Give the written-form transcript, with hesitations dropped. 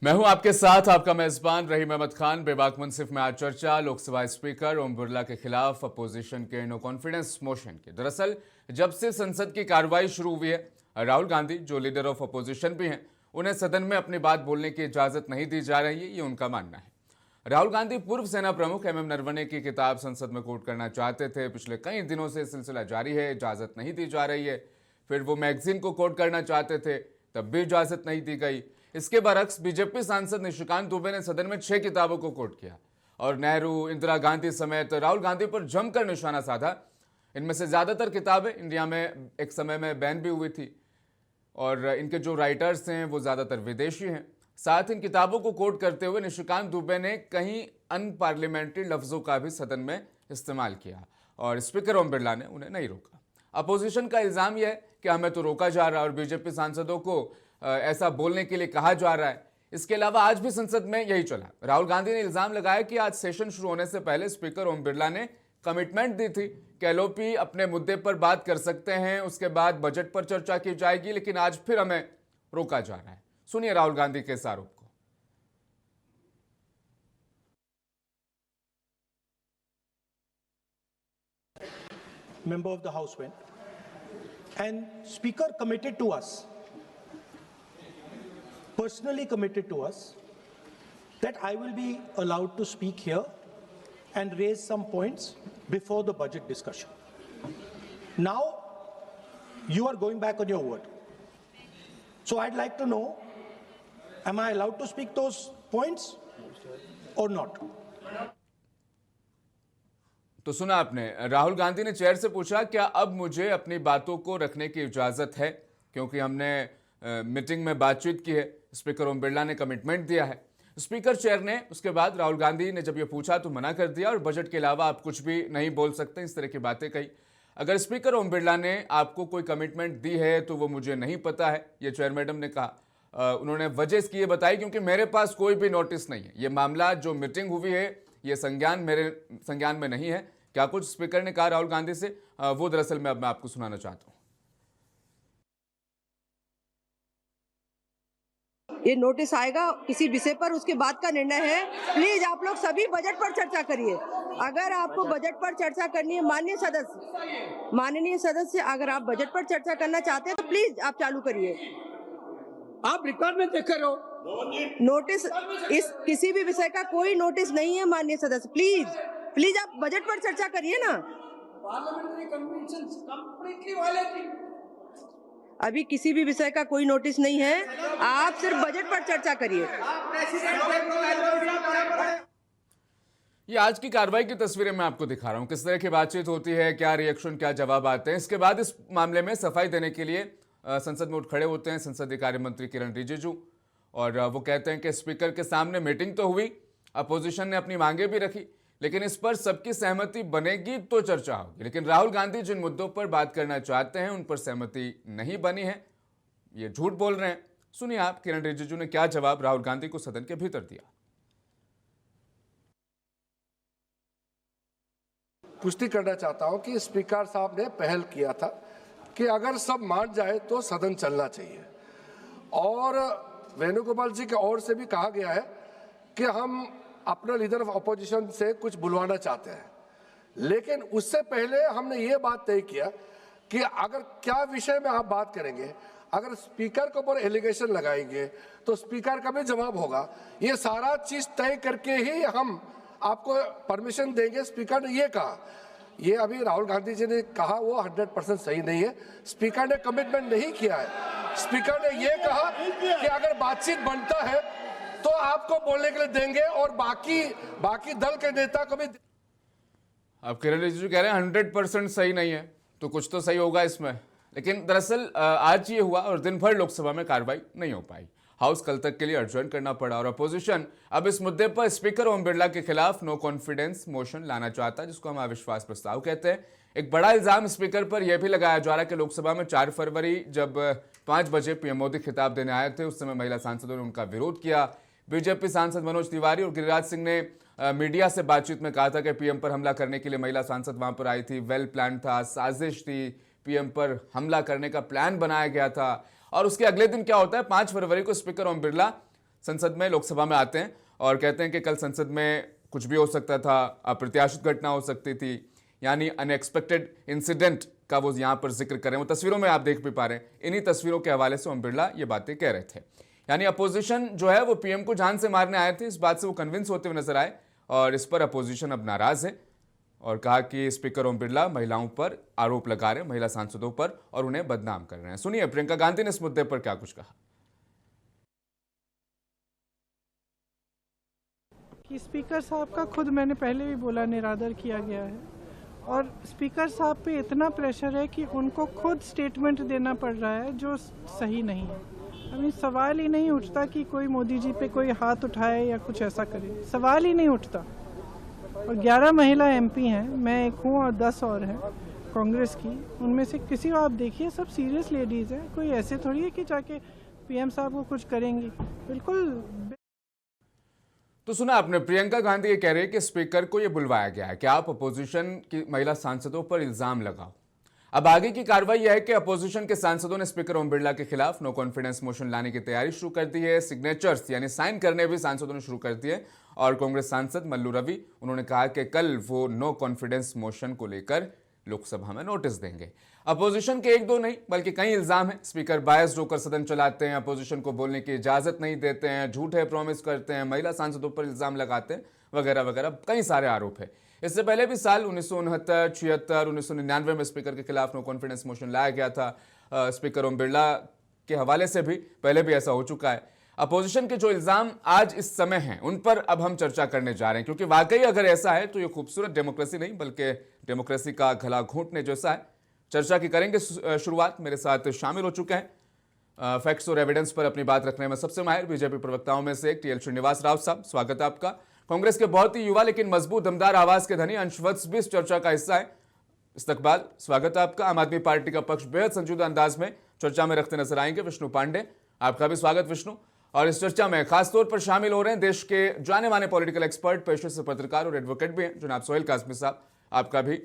मैं हूं आपके साथ आपका मेजबान रहीम अहमद खान। बेबाक मुनसिफ में आज चर्चा लोकसभा स्पीकर ओम बिरला के खिलाफ अपोजिशन के नो कॉन्फिडेंस मोशन की। दरअसल जब से संसद की कार्रवाई शुरू हुई है, राहुल गांधी जो लीडर ऑफ अपोजिशन भी हैं, उन्हें सदन में अपनी बात बोलने की इजाजत नहीं दी जा रही है, ये उनका मानना है। राहुल गांधी पूर्व सेना प्रमुख MM नरवणे की किताब संसद में कोट करना चाहते थे। पिछले कई दिनों से सिलसिला जारी है, इजाजत नहीं दी जा रही है। फिर वो मैगजीन को कोट करना चाहते थे, तब भी इजाजत नहीं दी गई। इसके बरक्स बीजेपी सांसद निशिकांत दुबे ने सदन में 6 किताबों को कोट किया और नेहरू, इंदिरा गांधी समेत राहुल गांधी पर जमकर निशाना साधा। इनमें से ज्यादातर किताबें इंडिया में एक समय में बैन भी हुई थी और इनके जो राइटर्स हैं वो ज्यादातर विदेशी हैं। साथ इन किताबों को कोट करते हुए निशिकांत दुबे ने कई अनपार्लियामेंट्री लफ्जों का भी सदन में इस्तेमाल किया और स्पीकर ओम बिरला ने उन्हें नहीं रोका। अपोजिशन का इल्जाम यह है कि हमें तो रोका जा रहा है और बीजेपी सांसदों को ऐसा बोलने के लिए कहा जा रहा है। इसके अलावा आज भी संसद में यही चला। राहुल गांधी ने इल्जाम लगाया कि आज सेशन शुरू होने से पहले स्पीकर ओम बिरला ने कमिटमेंट दी थी कि एलओपी अपने मुद्दे पर बात कर सकते हैं, उसके बाद बजट पर चर्चा की जाएगी, लेकिन आज फिर हमें रोका जा रहा है। सुनिए राहुल गांधी के इस आरोप को। Member of the House went, and Speaker committed to us, personally committed to us, that I will be allowed to speak here and raise some points before the budget discussion. Now, you are going back on your word. So I'd like to know, am I allowed to speak those points or not? तो सुना आपने, राहुल गांधी ने chair से पूछा क्या अब मुझे अपनी बातों को रखने की इजाजत है, क्योंकि हमने मीटिंग में बातचीत की है। स्पीकर ओम बिरला ने कमिटमेंट दिया है। स्पीकर चेयर ने उसके बाद राहुल गांधी ने जब ये पूछा तो मना कर दिया और बजट के अलावा आप कुछ भी नहीं बोल सकते, इस तरह की बातें कही। अगर स्पीकर ओम बिरला ने आपको कोई कमिटमेंट दी है तो वो मुझे नहीं पता है, ये चेयर मैडम ने कहा। उन्होंने वजह इसकी ये बताई क्योंकि मेरे पास कोई भी नोटिस नहीं है। ये मामला जो मीटिंग हुई है ये मेरे संज्ञान में नहीं है। क्या कुछ स्पीकर ने कहा राहुल गांधी से, वो दरअसल मैं आपको सुनाना चाहता हूं। ये नोटिस आएगा किसी विषय पर, उसके बाद का निर्णय है। प्लीज आप लोग सभी बजट पर चर्चा करिए। अगर आपको बजट पर चर्चा करनी है, माननीय सदस्य, अगर आप बजट पर चर्चा करना चाहते हैं तो प्लीज आप चालू करिए। आप रिकॉर्ड में देख रहे हो, नोटिस इस किसी भी विषय का कोई नोटिस नहीं है माननीय सदस्य। प्लीज आप बजट पर चर्चा करिए ना। Parliamentary convention completely violated. अभी किसी भी विषय का कोई नोटिस नहीं है, आप सिर्फ बजट पर चर्चा करिए। ये आज की कार्रवाई की तस्वीरें मैं आपको दिखा रहा हूं, किस तरह की बातचीत होती है, क्या रिएक्शन, क्या जवाब आते हैं। इसके बाद इस मामले में सफाई देने के लिए संसद में उठ खड़े होते हैं संसदीय कार्य मंत्री किरण रिजिजू और वो कहते हैं कि स्पीकर के सामने मीटिंग तो हुई, अपोजिशन ने अपनी मांगे भी रखी, लेकिन इस पर सबकी सहमति बनेगी तो चर्चा होगी। लेकिन राहुल गांधी जिन मुद्दों पर बात करना चाहते हैं उन पर सहमति नहीं बनी है, ये झूठ बोल रहे हैं। सुनिए आप किरण रिजिजू ने क्या जवाब राहुल गांधी को सदन के भीतर दिया। पुष्टि करना चाहता हूं कि स्पीकर साहब ने पहल किया था कि अगर सब मान जाए तो सदन चलना चाहिए और वेणुगोपाल जी की ओर से भी कहा गया है कि हम अपना लीडर ऑफ अपोजिशन से कुछ बुलवाना चाहते हैं, लेकिन उससे पहले हमने ये बात तय किया कि अगर क्या विषय में आप बात करेंगे, अगर स्पीकर के ऊपर एलिगेशन लगाएंगे तो स्पीकर का भी जवाब होगा। ये सारा चीज तय करके ही हम आपको परमिशन देंगे, स्पीकर ने ये कहा। ये अभी राहुल गांधी जी ने कहा वो 100% सही नहीं है। स्पीकर ने कमिटमेंट नहीं किया है। स्पीकर ने ये कहा कि अगर बातचीत बनता है तो आपको बोलने के लिए देंगे और बाकी दल के नेता को भी। अब किरण रिजिजू कह रहे हैं 100% सही नहीं है, तो कुछ तो सही होगा इसमें। लेकिन दरअसल आज ये हुआ और दिन भर लोकसभा में कार्रवाई नहीं हो पाई। हाउस कल तक के लिए एडजर्न करना पड़ा और अपोजिशन अब इस मुद्दे पर स्पीकर ओम बिरला के खिलाफ नो कॉन्फिडेंस मोशन लाना चाहता है, जिसको हम अविश्वास प्रस्ताव कहते हैं। एक बड़ा इल्जाम स्पीकर पर यह भी लगाया जा रहा है कि लोकसभा में 4 फरवरी जब 5 बजे पीएम मोदी खिताब देने आए थे, उस समय महिला सांसदों ने उनका विरोध किया। बीजेपी सांसद मनोज तिवारी और गिरिराज सिंह ने मीडिया से बातचीत में कहा था कि पीएम पर हमला करने के लिए महिला सांसद वहां पर आई थी, वेल प्लान था, साजिश थी, पीएम पर हमला करने का प्लान बनाया गया था। और उसके अगले दिन क्या होता है, 5 फरवरी को स्पीकर ओम बिरला संसद में, लोकसभा में आते हैं और कहते हैं कि कल संसद में कुछ भी हो सकता था, अप्रत्याशित घटना हो सकती थी, यानी अनएक्सपेक्टेड इंसिडेंट का वो यहाँ पर जिक्र कर रहे हैं। वो तस्वीरों में आप देख भी पा रहे हैं। इन्हीं तस्वीरों के हवाले से ओम बिरला ये बातें कह रहे थे। यानी अपोजिशन जो है वो पीएम को जान से मारने आए थे, इस बात से वो कन्विंस होते हुए नजर आए और इस पर अपोजिशन अब नाराज है और कहा कि स्पीकर ओम बिरला महिलाओं पर आरोप लगा रहे हैं, महिला सांसदों पर, और उन्हें बदनाम कर रहे हैं। सुनिए प्रियंका गांधी ने इस मुद्दे पर क्या कुछ कहा। कि स्पीकर साहब का खुद मैंने पहले भी बोला निरादर किया गया है और स्पीकर साहब पे इतना प्रेशर है कि उनको खुद स्टेटमेंट देना पड़ रहा है जो सही नहीं है। अभी सवाल ही नहीं उठता कि कोई मोदी जी पे कोई हाथ उठाए या कुछ ऐसा करे, सवाल ही नहीं उठता। और 11 महिला एमपी हैं, मैं एक हूँ और 10 और हैं कांग्रेस की, उनमें से किसी को आप देखिए सब सीरियस लेडीज़ हैं, कोई ऐसे थोड़ी है कि जाके पीएम साहब को कुछ करेंगी, बिल्कुल। तो सुना आपने, प्रियंका गांधी ये कह रही है कि स्पीकर को ये बुलवाया गया है कि आप अपोजिशन की महिला सांसदों पर इल्जाम लगाओ। अब आगे की कार्रवाई यह है कि अपोजिशन के सांसदों ने स्पीकर ओम बिरला के खिलाफ नो कॉन्फिडेंस मोशन लाने की तैयारी शुरू कर दी है। सिग्नेचर्स यानी साइन करने भी सांसदों ने शुरू कर दिए और कांग्रेस सांसद मल्लू रवि, उन्होंने कहा कि कल वो नो कॉन्फिडेंस मोशन को लेकर लोकसभा में नोटिस देंगे। अपोजिशन के एक दो नहीं बल्कि कई इल्जाम हैं। स्पीकर बायस्ड होकर सदन चलाते हैं, अपोजिशन को बोलने की इजाजत नहीं देते हैं, झूठे प्रॉमिस करते हैं, महिला सांसदों पर इल्जाम लगाते हैं, वगैरह वगैरह कई सारे आरोप है। इससे पहले भी साल 1969, 76, 1999 में स्पीकर के खिलाफ नो कॉन्फिडेंस मोशन लाया गया था। स्पीकर ओम बिरला के हवाले से भी पहले भी ऐसा हो चुका है। अपोजिशन के जो इल्जाम आज इस समय हैं उन पर अब हम चर्चा करने जा रहे हैं, क्योंकि वाकई अगर ऐसा है तो ये खूबसूरत डेमोक्रेसी नहीं बल्कि डेमोक्रेसी का गला घोंटने जैसा है। चर्चा की करेंगे शुरुआत। मेरे साथ शामिल हो चुके हैं फैक्ट्स और एविडेंस पर अपनी बात रखने में सबसे माहिर बीजेपी प्रवक्ताओं में से एक टीएल श्रीनिवास राव साहब, स्वागत है आपका। कांग्रेस के बहुत ही युवा लेकिन मजबूत दमदार आवाज के धनी अंश वत्स भी इस चर्चा का हिस्सा है। इस्तकबाल, स्वागत है आपका। आम आदमी पार्टी का पक्ष बेहद संजीदा अंदाज में चर्चा में रखते नजर आएंगे विष्णु पांडे, आपका भी स्वागत विष्णु। और इस चर्चा में खासतौर पर शामिल हो रहे हैं देश के जाने माने पॉलिटिकल एक्सपर्ट, पेशे से पत्रकार और एडवोकेट भी हैं जनाब सोहेल कासमी साहब, आपका भी